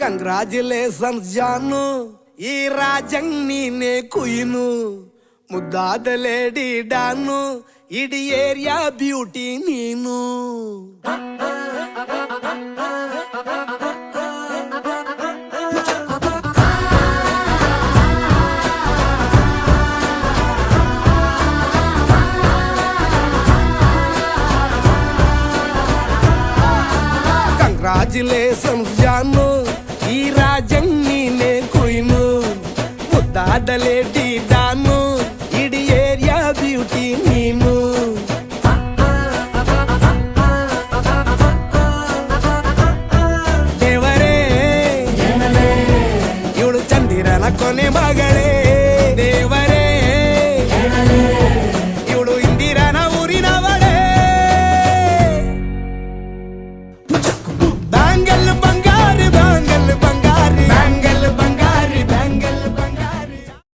Congratulations ಜಾನು, ಈ ರಾಜಂಗ್ ನೀನೆ ಕುಯ್ನು, ಮುದ್ದಾದ ಲೇಡಿ ಡಾನು, ಇಡೀ ಏರಿಯಾ ಬ್ಯೂಟಿ ನೀನು. ಕಂಗ್ರಾಚುಲೇಷನ್ಸ್ ಜಾನು, ಈ ರಾಜಂಗ್ ನೀನೆ ಕುಯ್ನು, ಮುದ್ದಾದ ಲೇಡಿ ಡಾನು, ಇಡೀ ಏರಿಯಾ ಬ್ಯೂಟಿ ನೀನು. ದೇವರೇ ಇವಳು ಚಂದಿರನ ಕೊನೆ